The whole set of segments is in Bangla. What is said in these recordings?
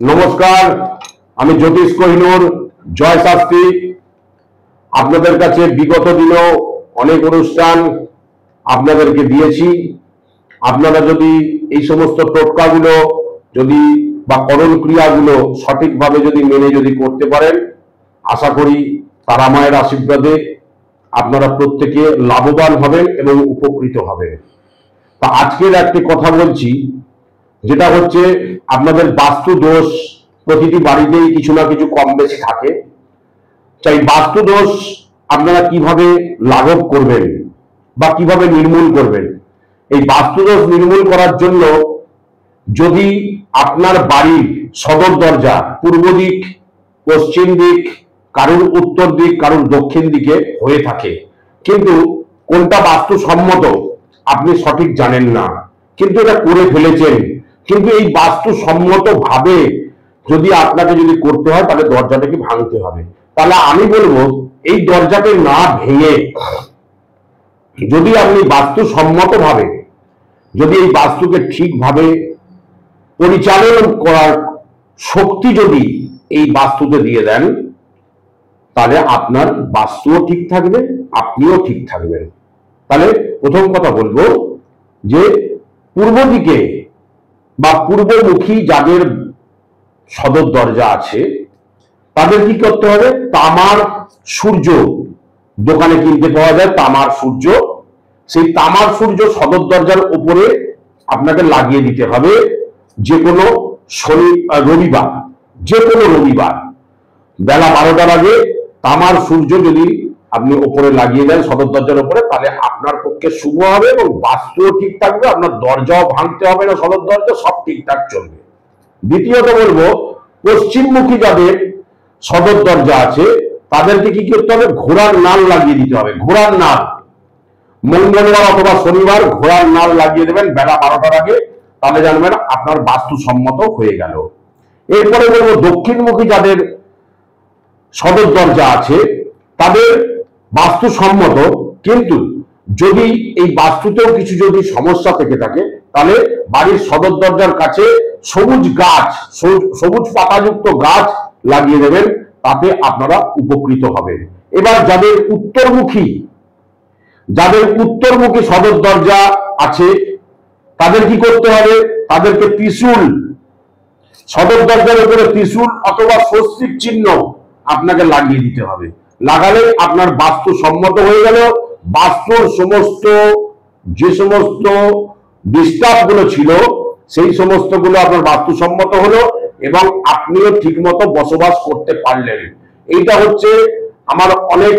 নমস্কার, আমি জ্যোতিষ কোহিনুর জয় শাস্ত্রী। আপনাদের কাছে বিগত দিনেও অনেক অনুষ্ঠান আপনাদেরকে দিয়েছি। আপনারা যদি এই সমস্ত টোটকাগুলো যদি বা করণ ক্রিয়াগুলো সঠিকভাবে যদি মেনে যদি করতে পারেন, আশা করি তারা মায়ের আশীর্বাদে আপনারা প্রত্যেকে লাভবান হবেন এবং উপকৃত হবেন। তা আজকের একটি কথা বলছি, যেটা হচ্ছে আপনাদের বাস্তু দোষ প্রতিটি বাড়িতেই কিছু না কিছু কম বেশি থাকে। তাই বাস্তু দোষ আপনারা কিভাবে লাঘব করবেন বা কিভাবে নির্মূল করবেন। এই বাস্তু দোষ নির্মূল করার জন্য যদি আপনার বাড়ির সদর দরজা পূর্ব দিক, পশ্চিম দিক, কারুর উত্তর দিক, কারুর দক্ষিণ দিকে হয়ে থাকে, কিন্তু কোনটা বাস্তুসম্মত আপনি সঠিক জানেন না, কিন্তু এটা করে ফেলেছেন, কিন্তু এই বাস্তুসম্মত ভাবে যদি আপনাকে যদি করতে হয় তাহলে দরজাটাকে ভাঙতে হবে। তাহলে আমি বলবো এই দরজাকে না ভেঙে যদি আপনি বাস্তুসম্মত ভাবে যদি এই বাস্তুকে ঠিকভাবে পরিচালনা করার শক্তি যদি এই বাস্তুতে দিয়ে দেন, তাহলে আপনার বাস্তুও ঠিক থাকবে, আপনিও ঠিক থাকবেন। তাহলে প্রথম কথা বলবো যে পূর্ব দিকে বা পূর্বমুখী যাদের সদর দরজা আছে তাদের কি করতে হবে, তামার সূর্য দোকানে কিনতে পাওয়া যায়, তামার সূর্য, সেই তামার সূর্য সদর দরজার উপরে আপনাকে লাগিয়ে দিতে হবে। যে কোনো রবিবার, যে কোনো রবিবার বেলা 12টার আগে তামার সূর্য যদি আপনি উপরে লাগিয়ে দেন সদর দরজার উপরে, তাহলে আপনার পক্ষে শুভ হবে এবং বাস্তুও ঠিক থাকবে, আপনার দরজাও ভাঙতে হবে না, সদর দরজা সব ঠিকঠাক চলবে। দ্বিতীয়ত বলবো, পশ্চিমমুখী যাদের সদর দরজা আছে তাদেরকে কি করতে হবে, ঘোড়ার নাল লাগিয়ে দিতে হবে। ঘোড়ার নাল মঙ্গলবার অথবা শনিবার ঘোড়ার নাল লাগিয়ে দেবেন বেলা 12টার আগে, তাহলে জানবেন আপনার বাস্তুসম্মত হয়ে গেল। এরপরে বলবো, দক্ষিণমুখী যাদের সদর দরজা আছে তাদের বাস্তুসম্মত, কিন্তু যদি এই বাস্তুতেও কিছু যদি সমস্যা থেকে থাকে তাহলে বাড়ির সদর দরজার কাছে সবুজ গাছ, সবুজ পাতাযুক্ত গাছ লাগিয়ে দেবেন, তাতে আপনারা উপকৃত হবেন। এবার যাদের উত্তরমুখী সদর দরজা আছে তাদের কি করতে হবে, তাদেরকে ত্রিশূল, সদর দরজার উপরে ত্রিশূল অথবা স্বস্তিক চিহ্ন আপনাকে লাগিয়ে দিতে হবে। লাগালে আপনার বাস্তু সম্মত হয়ে গেল, বাস্তুর যে সমস্ত ডিস্টার্ব গুলো ছিল সেই সমস্ত গুলো আপনার বাস্তুসম্মত হলো এবং আপনিও ঠিকমতো বসবাস করতে পারলেন। এইটা হচ্ছে আমার অনেক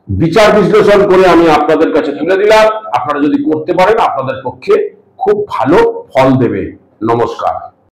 বিচার বিশ্লেষণ করে আমি আপনাদের কাছে তুলে দিলাম। আপনারা যদি করতে পারেন আপনাদের পক্ষে খুব ভালো ফল দেবে। নমস্কার।